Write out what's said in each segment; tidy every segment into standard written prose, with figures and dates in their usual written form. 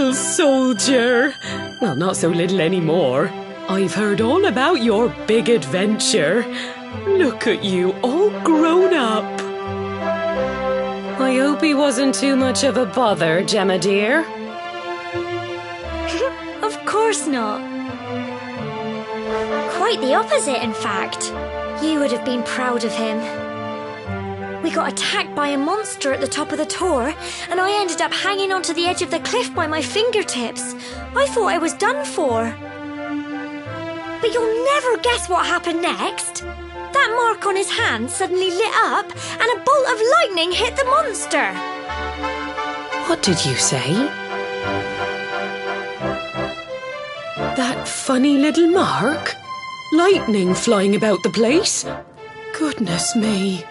little soldier. Well, not so little anymore. I've heard all about your big adventure. Look at you, all grown up. I hope he wasn't too much of a bother, Gemma dear. Of course not. Quite the opposite, in fact. You would have been proud of him. We got attacked by a monster at the top of the tor, and I ended up hanging onto the edge of the cliff by my fingertips. I thought I was done for. But you'll never guess what happened next. That mark on his hand suddenly lit up, and a bolt of lightning hit the monster. What did you say? That funny little mark? Lightning flying about the place? Goodness me.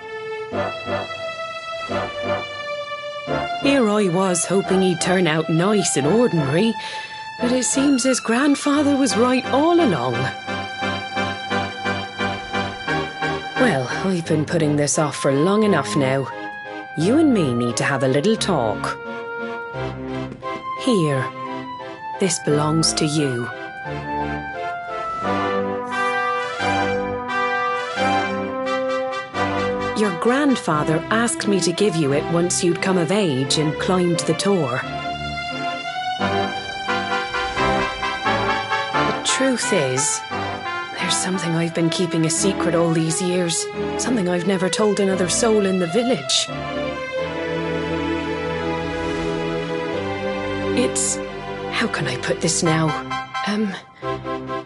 Here I was hoping he'd turn out nice and ordinary, but it seems his grandfather was right all along. Well, I've been putting this off for long enough now. You and me need to have a little talk. Here, this belongs to you. Your grandfather asked me to give you it once you'd come of age and climbed the tor. The truth is, there's something I've been keeping a secret all these years. Something I've never told another soul in the village. It's... how can I put this now?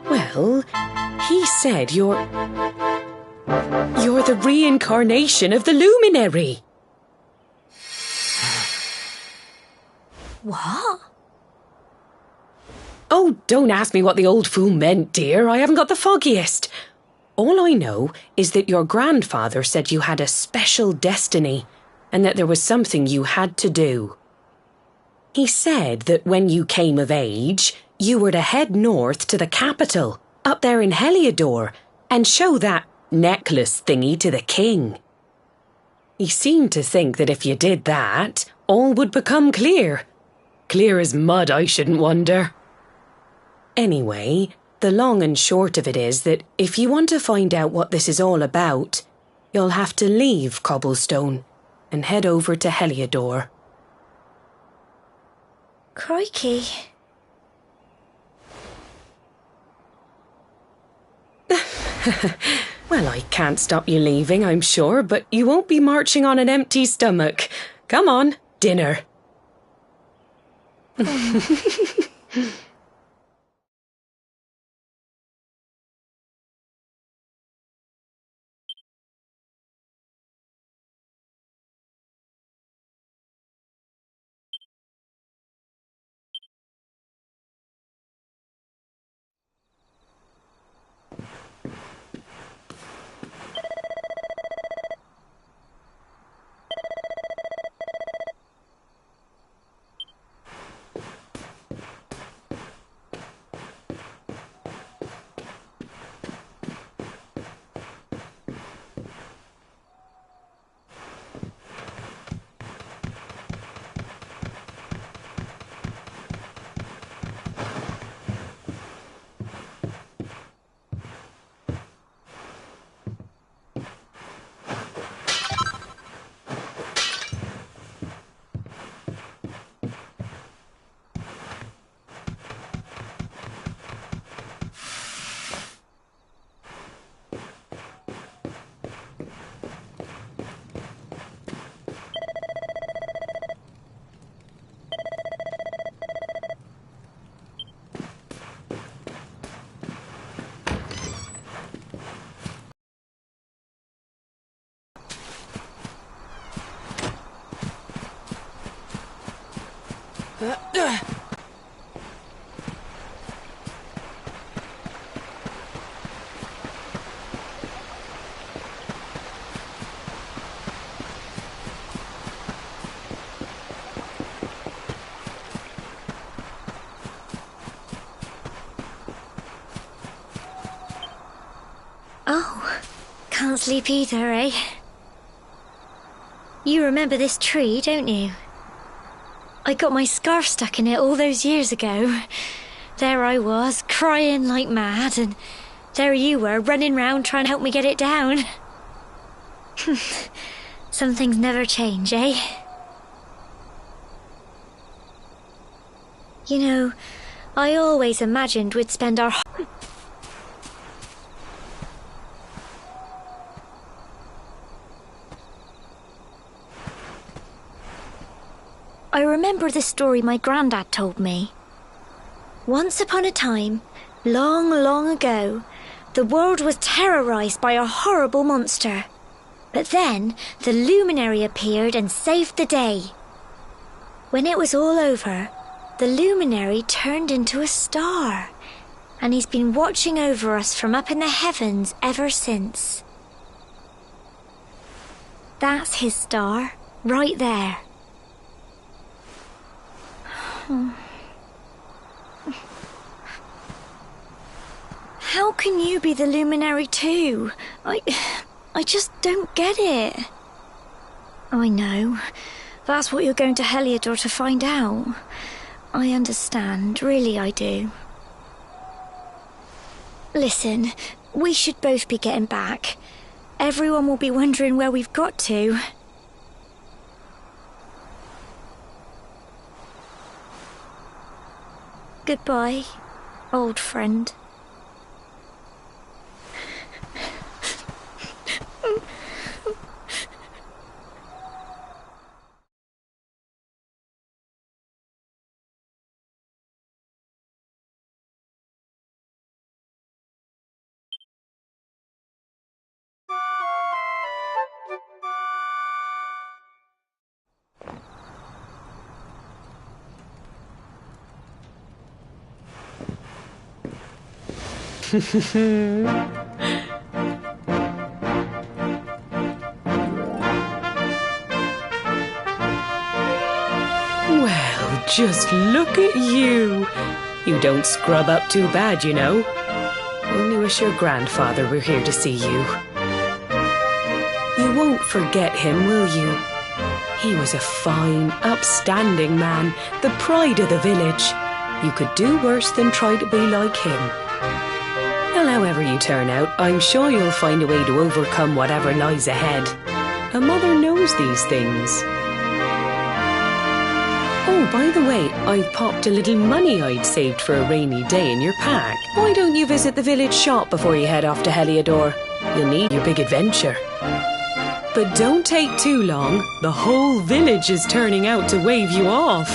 Well, he said you're the reincarnation of the luminary. What? Oh, don't ask me what the old fool meant, dear. I haven't got the foggiest. All I know is that your grandfather said you had a special destiny and that there was something you had to do. He said that when you came of age, you were to head north to the capital, up there in Heliodor, and show that necklace thingy to the king. He seemed to think that if you did that, all would become clear. Clear as mud, I shouldn't wonder. Anyway, the long and short of it is that if you want to find out what this is all about, you'll have to leave Cobblestone and head over to Heliodor. Crikey. Well, I can't stop you leaving, I'm sure, but you won't be marching on an empty stomach. Come on, dinner. Oh, can't sleep either, eh? You remember this tree, don't you? I got my scarf stuck in it all those years ago. There I was, crying like mad, and there you were, running round trying to help me get it down. Some things never change, eh? You know, I always imagined we'd spend our... I remember the story my granddad told me. Once upon a time, long, long ago, the world was terrorised by a horrible monster. But then the luminary appeared and saved the day. When it was all over, the luminary turned into a star, and he's been watching over us from up in the heavens ever since. That's his star, right there. How can you be the luminary too? I just don't get it. I know. That's what you're going to Heliodor to find out. I understand, really I do. Listen, we should both be getting back. Everyone will be wondering where we've got to. Goodbye, old friend. Well, just look at you. You don't scrub up too bad, you know. Only wish your grandfather were here to see you. You won't forget him, will you? He was a fine, upstanding man, the pride of the village. You could do worse than try to be like him. Well, however you turn out, I'm sure you'll find a way to overcome whatever lies ahead. A mother knows these things. Oh, by the way, I've popped a little money I'd saved for a rainy day in your pack. Why don't you visit the village shop before you head off to Heliodor? You'll need your big adventure. But don't take too long. The whole village is turning out to wave you off.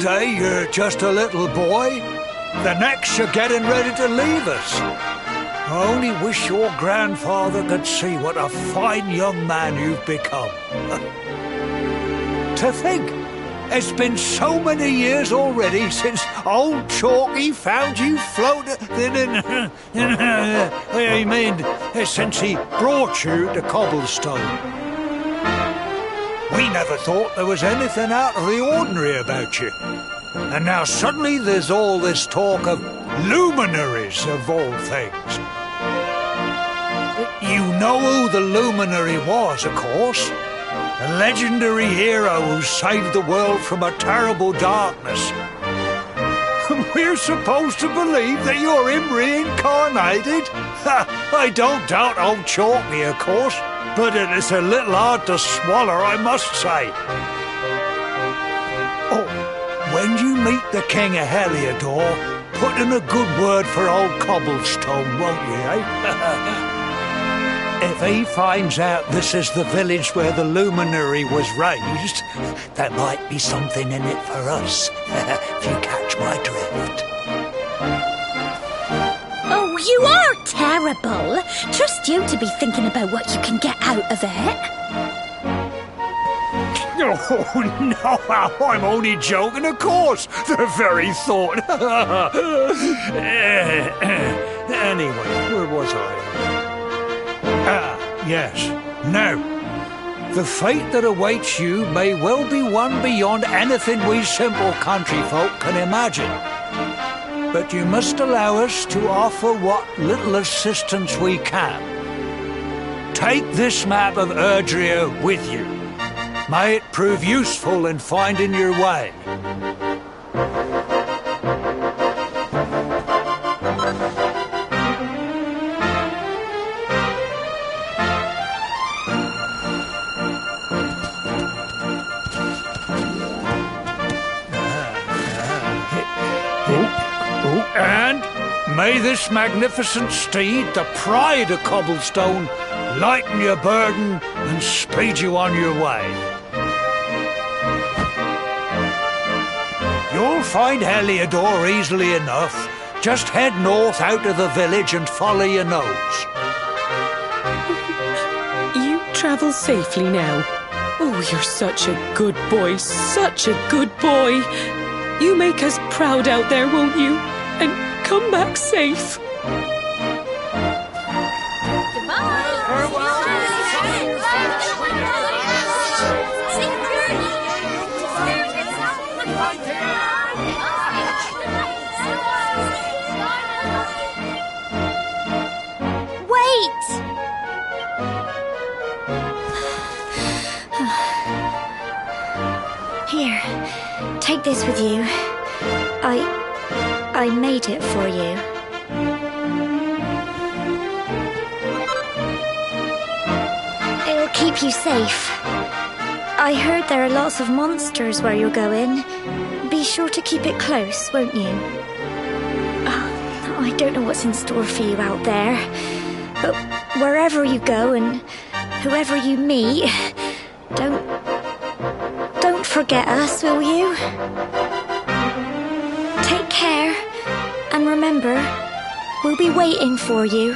day you're just a little boy, the next you're getting ready to leave us. I only wish your grandfather could see what a fine young man you've become. To think, it's been so many years already since old Chalky found you floating I mean, since he brought you to Cobblestone. We never thought there was anything out of the ordinary about you. And now suddenly there's all this talk of luminaries of all things. You know who the luminary was, of course. A legendary hero who saved the world from a terrible darkness. We're supposed to believe that you're him reincarnated? I don't doubt old Chalky, of course, but it is a little hard to swallow, I must say. Oh, when you meet the King of Heliodor, put in a good word for old Cobblestone, won't you, eh? If he finds out this is the village where the luminary was raised, there might be something in it for us, if you catch my drift. Oh, you are terrible. Trust you to be thinking about what you can get out of it. Oh, no, I'm only joking, of course. The very thought. Anyway, where was I? Yes. Now, the fate that awaits you may well be one beyond anything we simple country folk can imagine. But you must allow us to offer what little assistance we can. Take this map of Erdrea with you. May it prove useful in finding your way. And may this magnificent steed, the pride of Cobblestone, lighten your burden and speed you on your way. You'll find Heliodor easily enough. Just head north out of the village and follow your nose. You travel safely now. Oh, you're such a good boy, such a good boy. You make us proud out there, won't you? And come back safe. Wait! Here, take this with you. I made it for you. It'll keep you safe. I heard there are lots of monsters where you're going. Be sure to keep it close, won't you? I don't know what's in store for you out there, but wherever you go and whoever you meet, don't forget us, will you? Take care, and remember, we'll be waiting for you.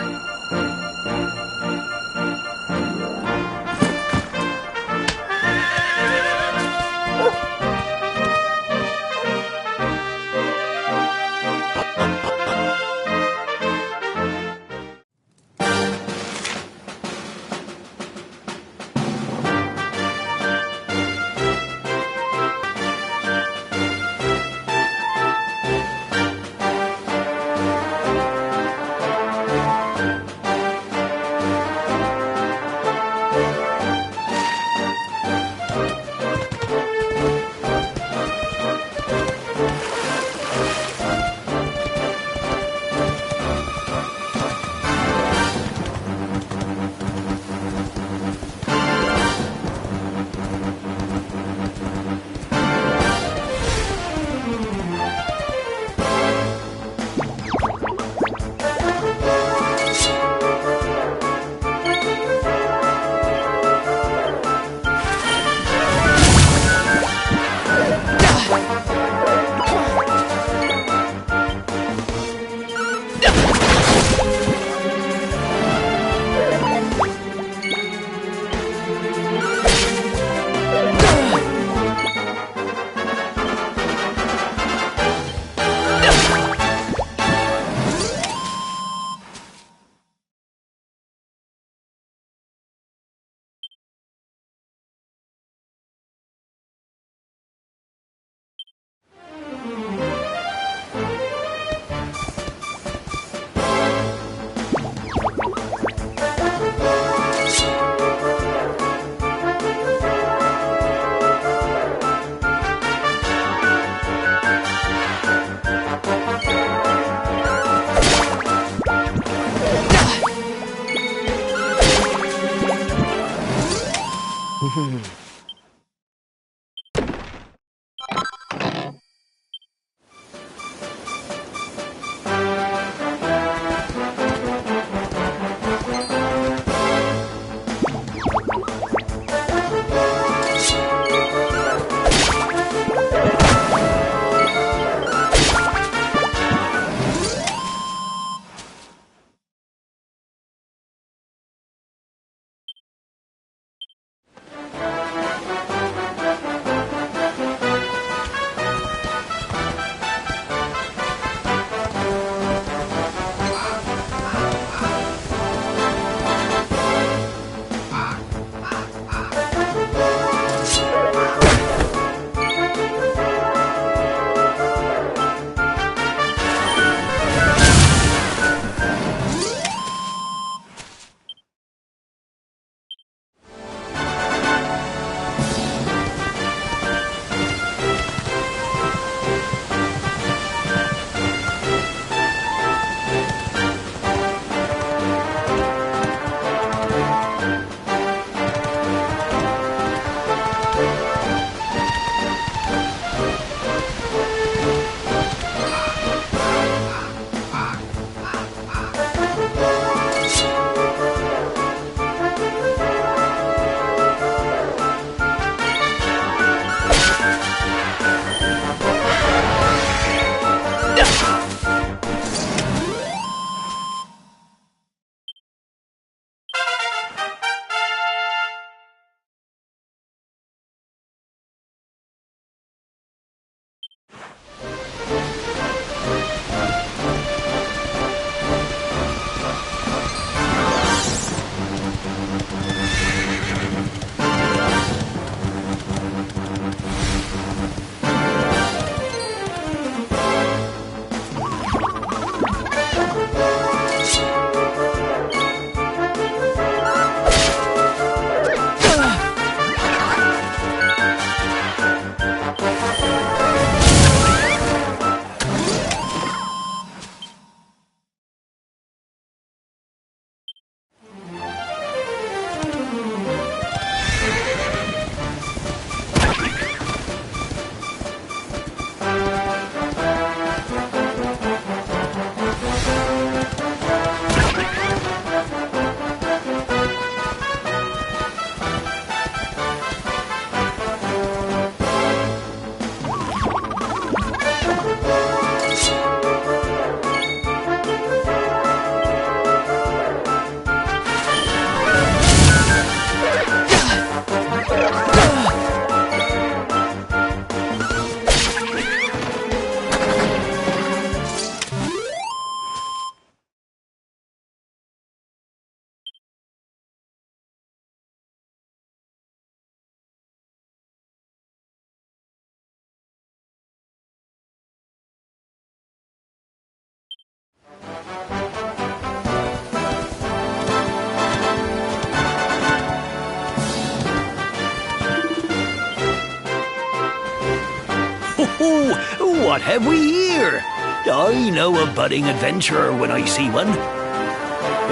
What have we here? I know a budding adventurer when I see one.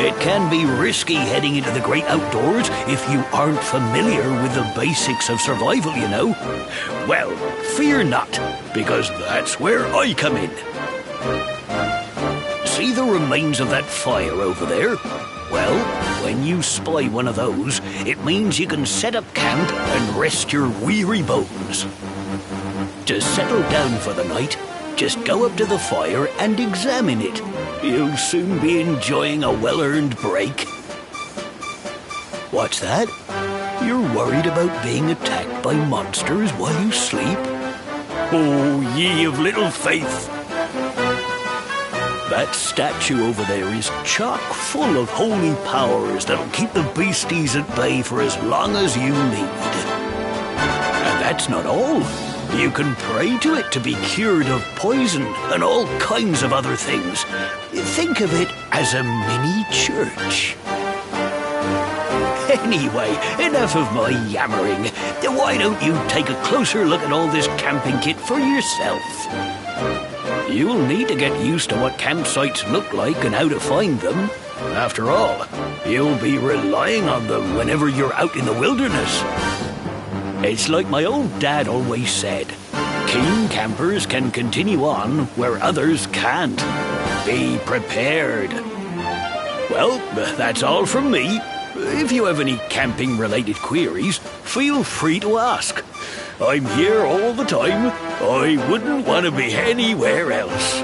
It can be risky heading into the great outdoors if you aren't familiar with the basics of survival, you know. Well, fear not, because that's where I come in. See the remains of that fire over there? Well, when you spy one of those, it means you can set up camp and rest your weary bones. To settle down for the night, just go up to the fire and examine it. You'll soon be enjoying a well-earned break. What's that? You're worried about being attacked by monsters while you sleep? Oh, ye of little faith! That statue over there is chock full of holy powers that'll keep the beasties at bay for as long as you need. And that's not all. You can pray to it to be cured of poison and all kinds of other things. Think of it as a mini church. Anyway, enough of my yammering. Why don't you take a closer look at all this camping kit for yourself? You'll need to get used to what campsites look like and how to find them. After all, you'll be relying on them whenever you're out in the wilderness. It's like my old dad always said, keen campers can continue on where others can't. Be prepared. Well, that's all from me. If you have any camping-related queries, feel free to ask. I'm here all the time. I wouldn't want to be anywhere else.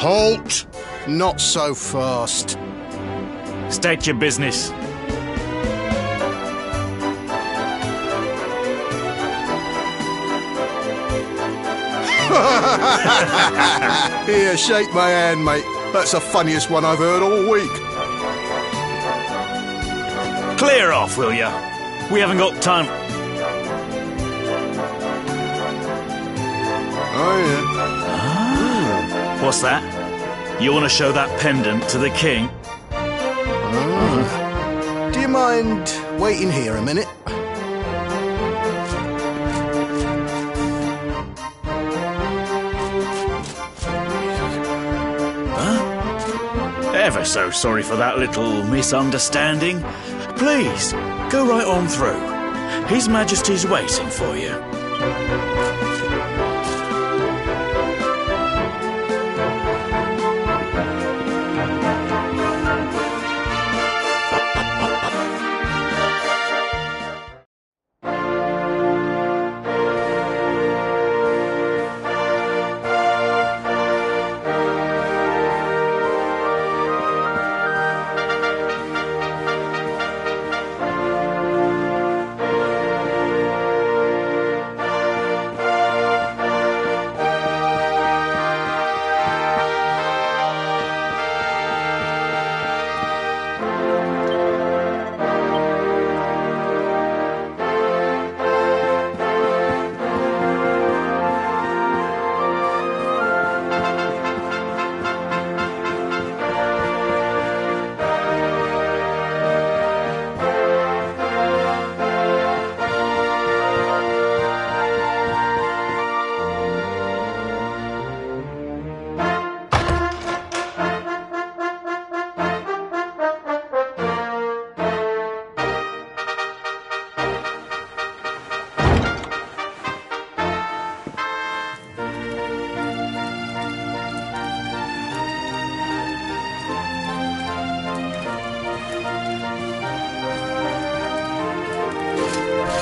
Halt! Not so fast. State your business. Here, shake my hand, mate. That's the funniest one I've heard all week. Clear off, will ya? We haven't got time. Oh, yeah. What's that? You want to show that pendant to the king? Do you mind waiting here a minute? Ever so sorry for that little misunderstanding. Please, go right on through. His Majesty's waiting for you.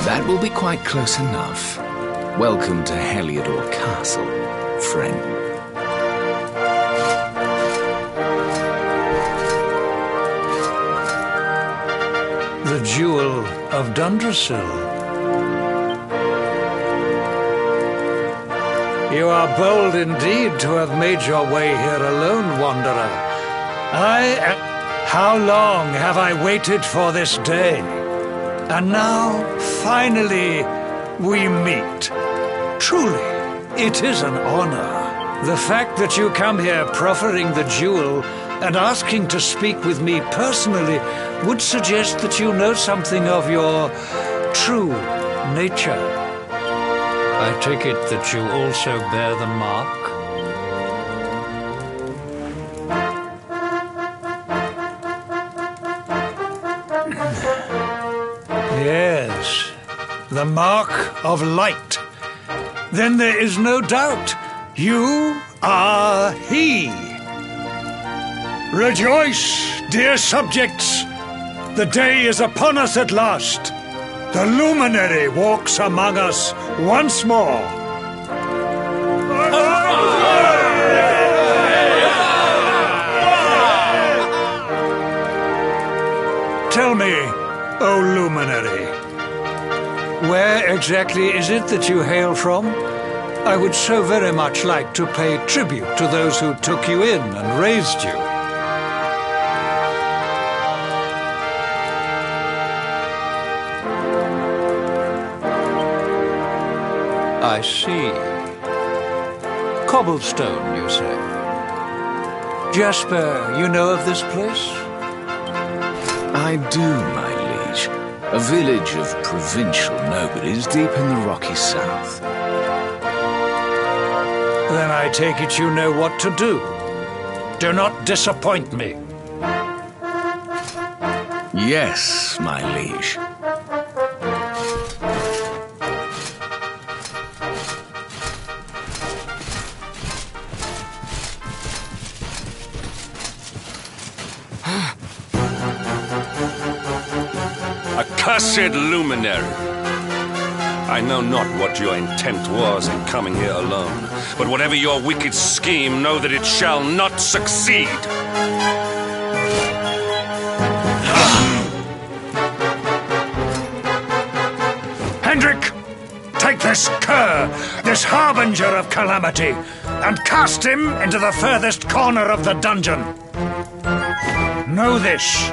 That will be quite close enough. Welcome to Heliodor Castle, friend. The Jewel of Dundrasil. You are bold indeed to have made your way here alone, wanderer. How long have I waited for this day? And now, finally, we meet. Truly, it is an honor. The fact that you come here proffering the jewel and asking to speak with me personally would suggest that you know something of your true nature. I take it that you also bear the mark? Yes, the mark of light. Then there is no doubt. You are he. Rejoice, dear subjects. The day is upon us at last. The luminary walks among us once more. Tell me, O luminary, where exactly is it that you hail from? I would so very much like to pay tribute to those who took you in and raised you. I see. Cobblestone, you say? Jasper, you know of this place? I do, my liege. A village of provincial nobodies deep in the rocky south. Then I take it you know what to do. Do not disappoint me. Yes, my liege. Accursed luminary! I know not what your intent was in coming here alone, but whatever your wicked scheme, know that it shall not succeed. Hendrik, take this cur, this harbinger of calamity, and cast him into the furthest corner of the dungeon. Know this.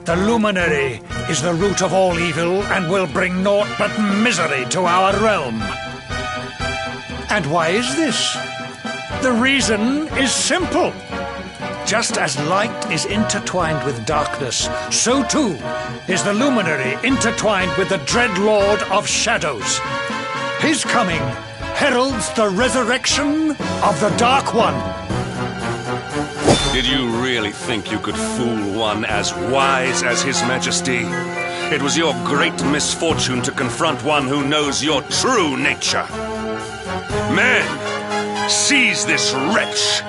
The luminary is the root of all evil and will bring naught but misery to our realm. And why is this? The reason is simple. Just as light is intertwined with darkness, so too is the luminary intertwined with the dread lord of shadows. His coming heralds the resurrection of the Dark One. Did you really think you could fool one as wise as His Majesty? It was your great misfortune to confront one who knows your true nature. Men, seize this wretch!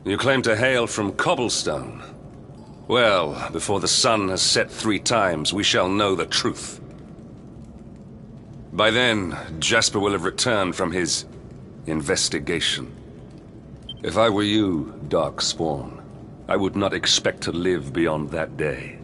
You claim to hail from Cobblestone. Well, before the sun has set 3 times, we shall know the truth. By then, Jasper will have returned from his investigation. If I were you, Darkspawn, I would not expect to live beyond that day.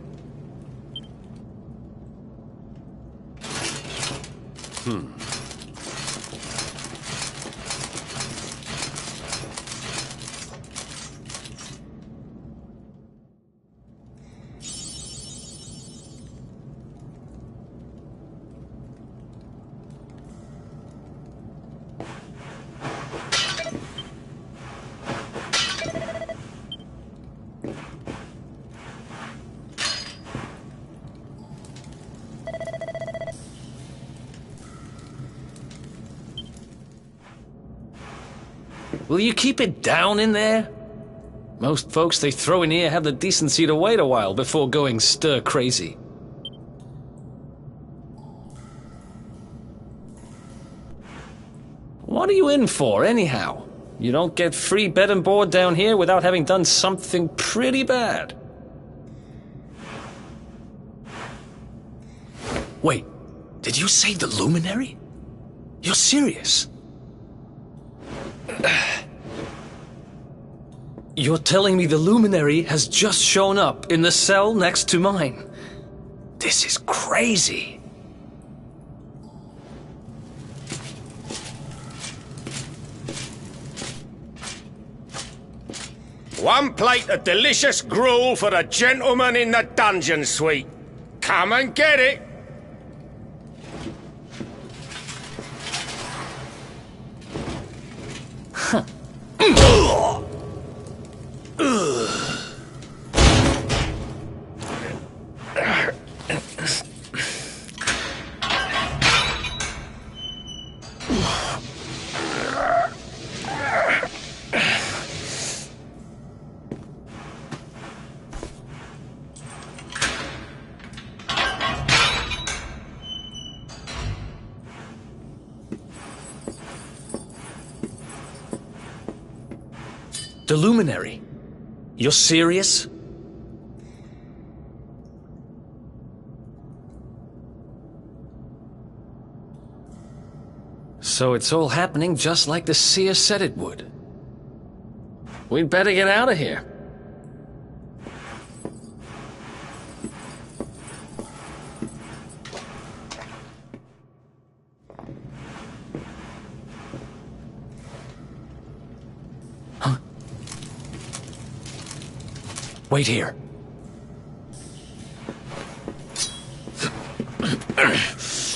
Will you keep it down in there? Most folks they throw in here have the decency to wait a while before going stir crazy. What are you in for, anyhow? You don't get free bed and board down here without having done something pretty bad. Wait, did you say the Luminary? You're serious? You're telling me the Luminary has just shown up in the cell next to mine? This is crazy. One plate of delicious gruel for the gentleman in the dungeon suite. Come and get it. Huh. The Luminary? You're serious? So it's all happening just like the seer said it would. We'd better get out of here. Wait here.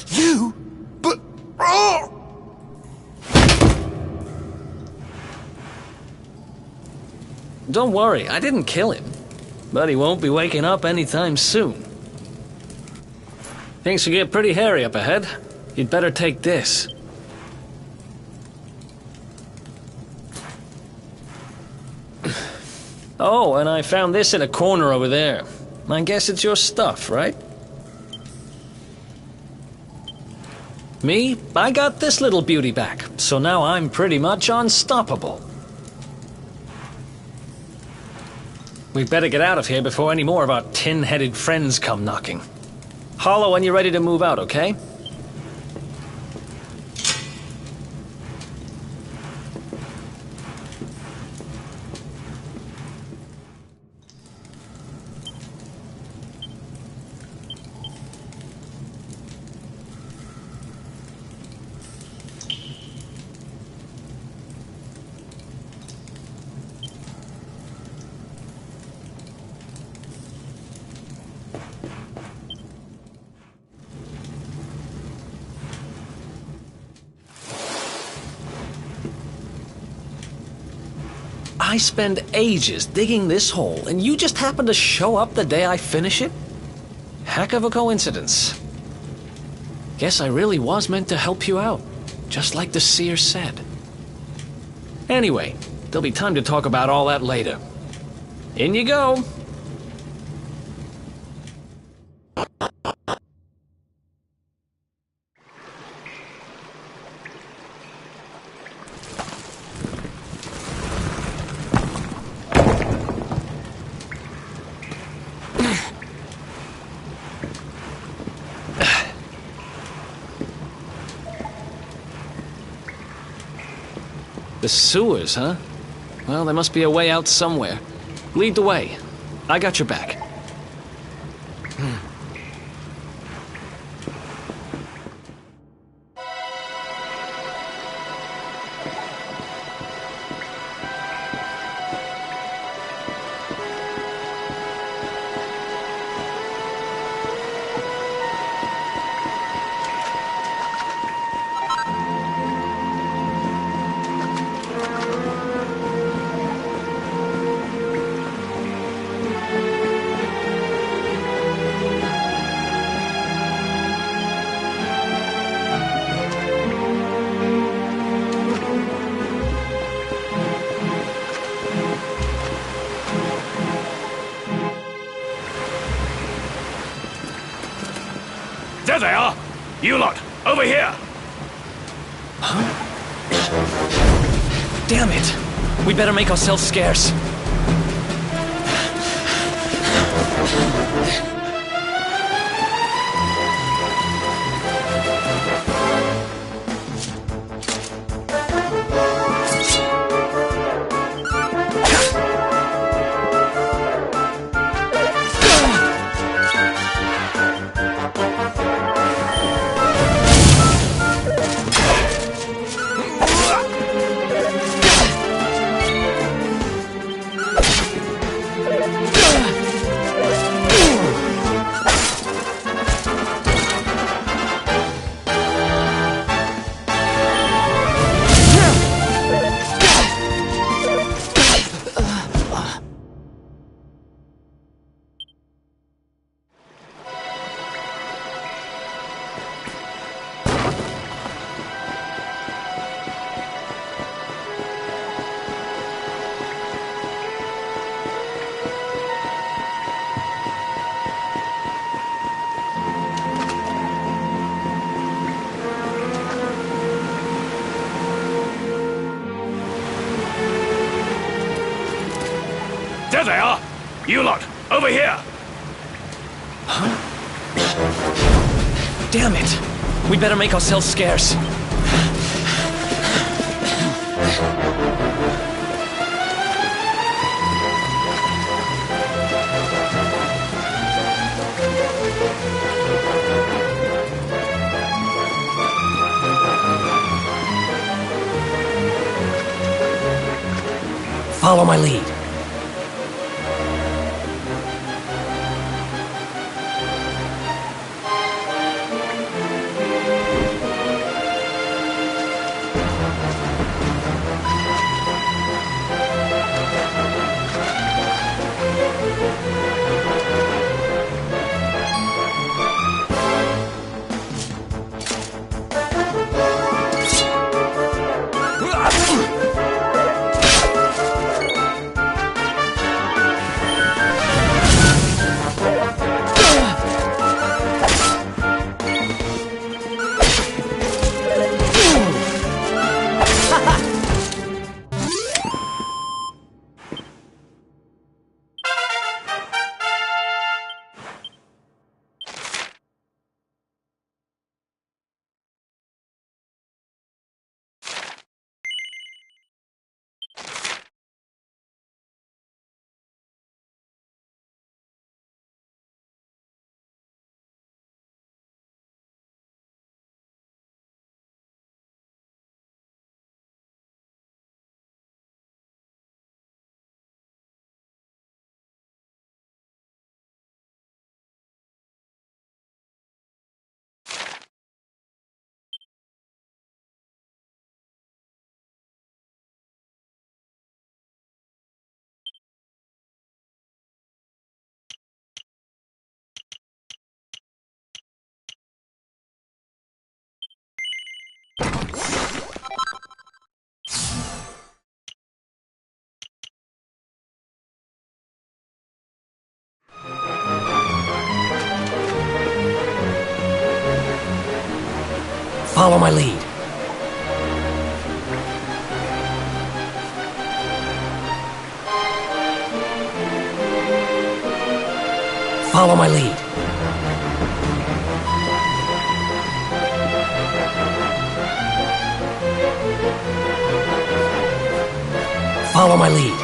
You? But... Oh! Don't worry, I didn't kill him. But he won't be waking up anytime soon. Things will get pretty hairy up ahead. You'd better take this. Oh, and I found this in a corner over there. I guess it's your stuff, right? Me? I got this little beauty back, so now I'm pretty much unstoppable. We better get out of here before any more of our tin-headed friends come knocking. Holler when you're ready to move out, okay? I spend ages digging this hole, and you just happen to show up the day I finish it? Heck of a coincidence. Guess I really was meant to help you out, just like the seer said. Anyway, there'll be time to talk about all that later. In you go. The sewers, huh? Well, there must be a way out somewhere. Lead the way. I got your back. There they are! You lot, over here! Huh? Damn it! We better make ourselves scarce. There they are! You lot, over here! Huh? Damn it! We better make ourselves scarce. Follow my lead. Follow my lead. Follow my lead. Follow my lead.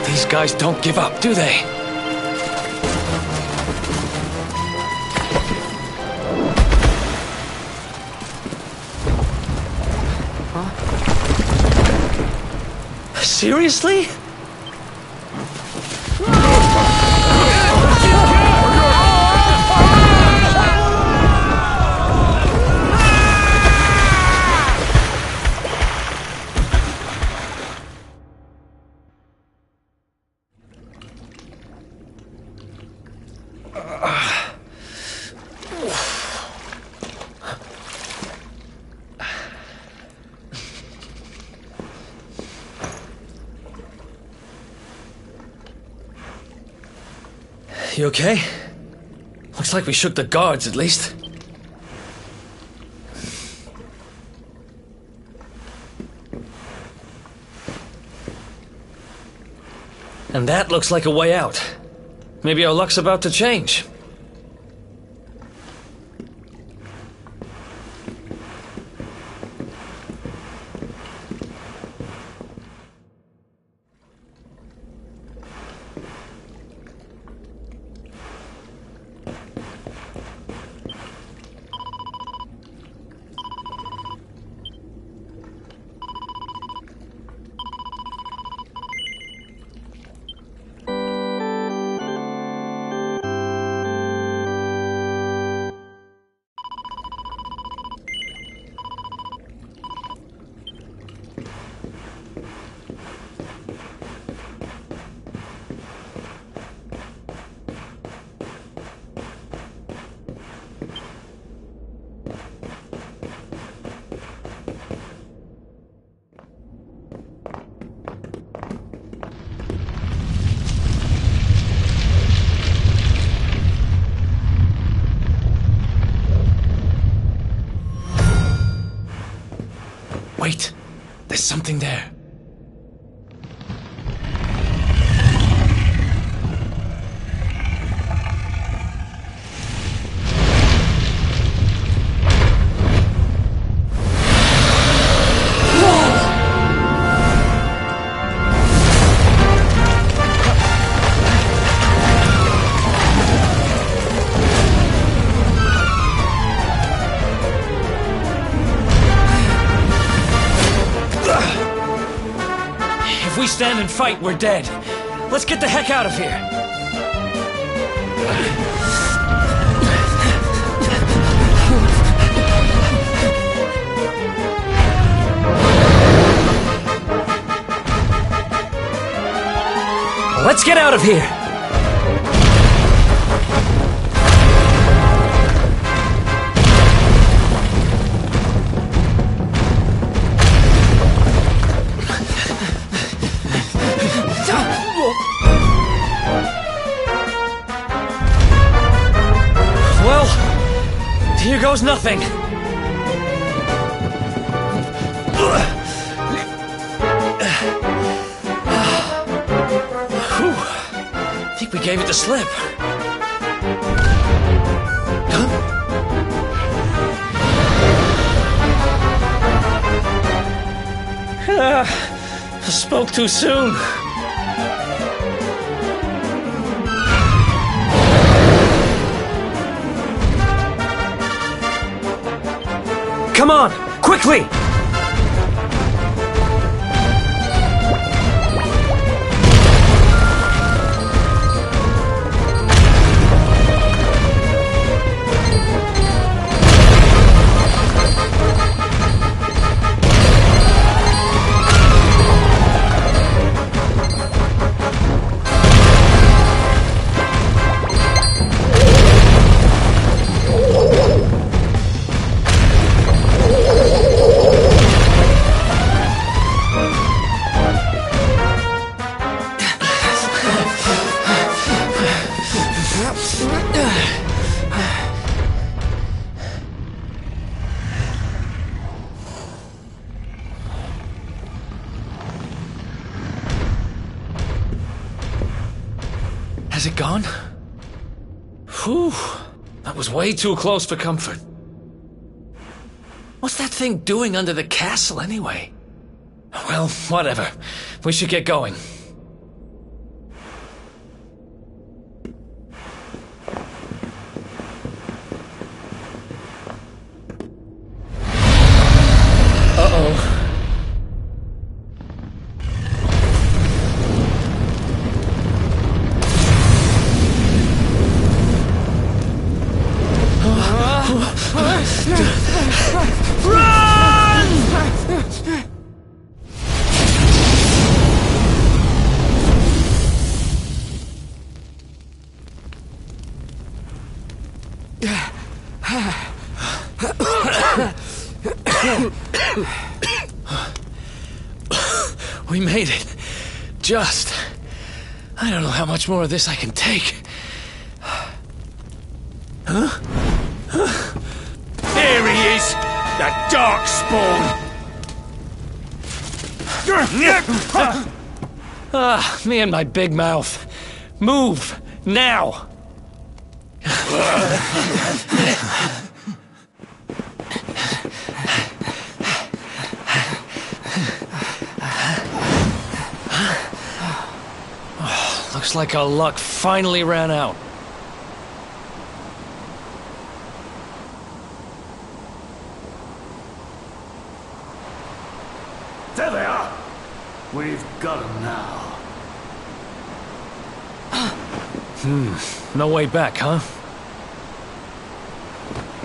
These guys don't give up, do they? Seriously? You okay? Looks like we shook the guards, at least. And that looks like a way out. Maybe our luck's about to change. Wait, there's something there. If we stand and fight, we're dead. Let's get the heck out of here. Let's get out of here. Well, here goes nothing. Whew. I think we gave it the slip. Huh? I spoke too soon. Come on, quickly! it gone? Whew. That was way too close for comfort. What's that thing doing under the castle, anyway? Well, whatever. We should get going. Uh-oh. We made it. Just. I don't know how much more of this I can take. Huh? There he is! The Darkspawn! Ah, me and my big mouth. Move! Now! Looks like our luck finally ran out. There they are! We've got them now. No way back, huh?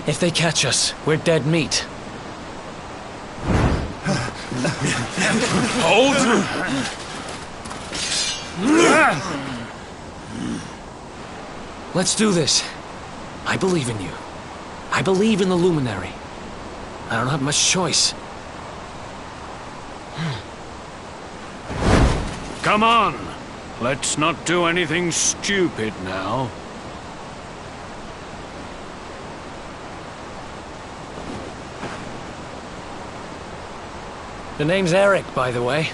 If they catch us, we're dead meat. Hold! Let's do this. I believe in you. I believe in the Luminary. I don't have much choice. Come on! Let's not do anything stupid now. The name's Eric, by the way.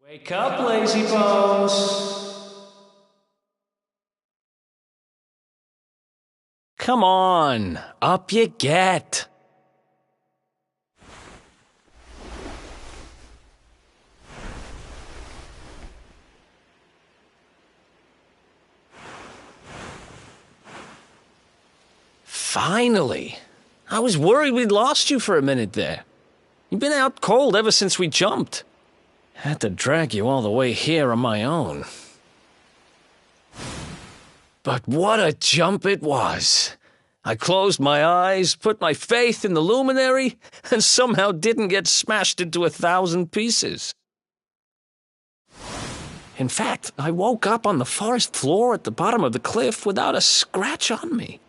Wake up, lazy bones! Come on, up you get! Finally! I was worried we'd lost you for a minute there. You've been out cold ever since we jumped. Had to drag you all the way here on my own. But what a jump it was! I closed my eyes, put my faith in the luminary, and somehow didn't get smashed into 1,000 pieces. In fact, I woke up on the forest floor at the bottom of the cliff without a scratch on me.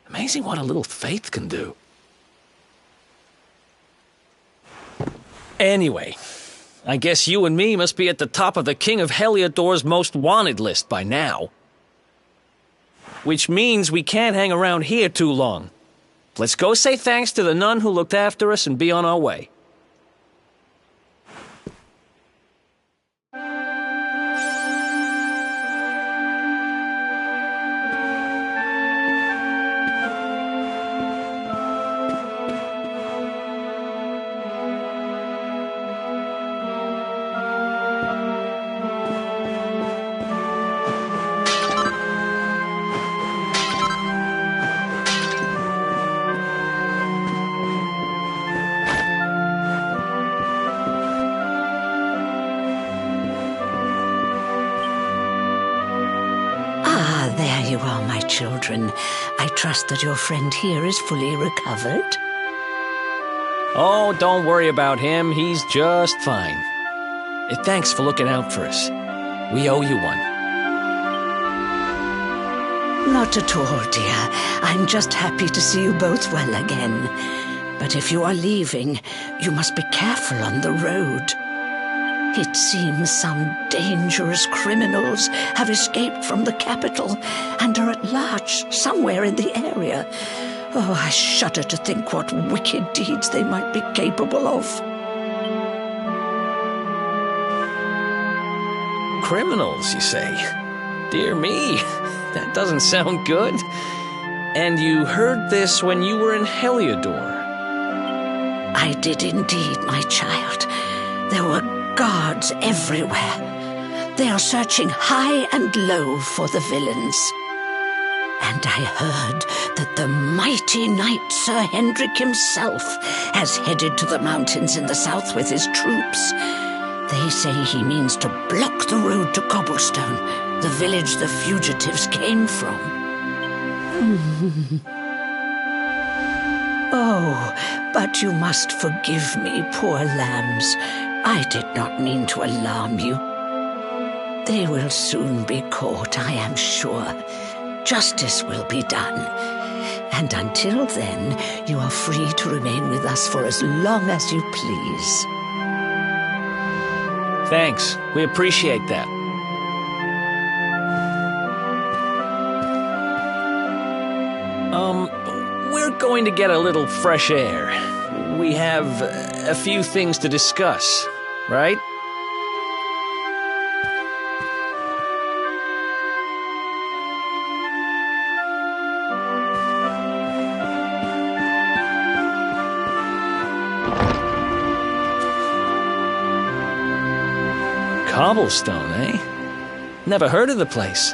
Amazing what a little faith can do. Anyway, I guess you and me must be at the top of the King of Heliodor's most wanted list by now. Which means we can't hang around here too long. Let's go say thanks to the nun who looked after us and be on our way. There you are, my children. I trust that your friend here is fully recovered. Oh, don't worry about him. He's just fine. Thanks for looking out for us. We owe you one. Not at all, dear. I'm just happy to see you both well again. But if you are leaving, you must be careful on the road. It seems some dangerous criminals have escaped from the capital and are at large somewhere in the area. Oh, I shudder to think what wicked deeds they might be capable of. Criminals, you say? Dear me, that doesn't sound good. And you heard this when you were in Heliodor? I did indeed, my child. There were guards everywhere. They are searching high and low for the villains. And I heard that the mighty knight Sir Hendrik himself has headed to the mountains in the south with his troops. They say he means to block the road to Cobblestone, the village the fugitives came from. Oh, but you must forgive me, poor lambs. I did not mean to alarm you. They will soon be caught, I am sure. Justice will be done. And until then, you are free to remain with us for as long as you please. Thanks. We appreciate that. We're going to get a little fresh air. We have a few things to discuss, right? Cobblestone, eh? Never heard of the place.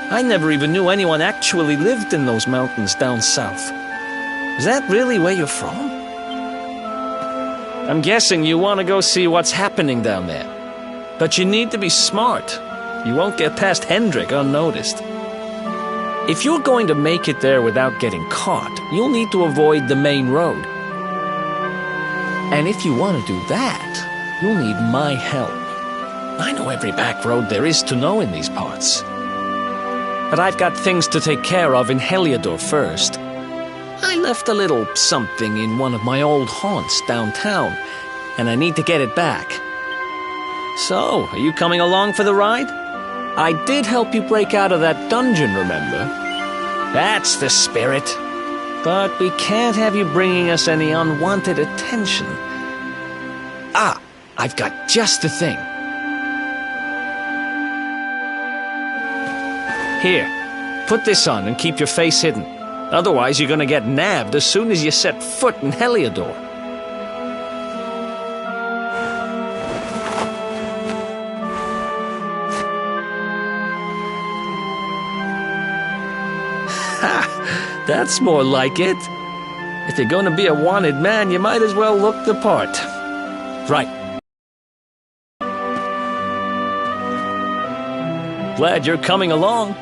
I never even knew anyone actually lived in those mountains down south. Is that really where you're from? I'm guessing you want to go see what's happening down there. But you need to be smart. You won't get past Hendrik unnoticed. If you're going to make it there without getting caught, you'll need to avoid the main road. And if you want to do that, you'll need my help. I know every back road there is to know in these parts. But I've got things to take care of in Heliodor first. I left a little something in one of my old haunts downtown, and I need to get it back. So, are you coming along for the ride? I did help you break out of that dungeon, remember? That's the spirit. But we can't have you bringing us any unwanted attention. Ah, I've got just the thing. Here, put this on and keep your face hidden. Otherwise, you're gonna get nabbed as soon as you set foot in Heliodor. Ha! That's more like it. If you're gonna be a wanted man, you might as well look the part. Right. Glad you're coming along.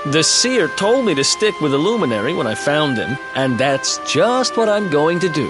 The seer told me to stick with the luminary when I found him, and that's just what I'm going to do.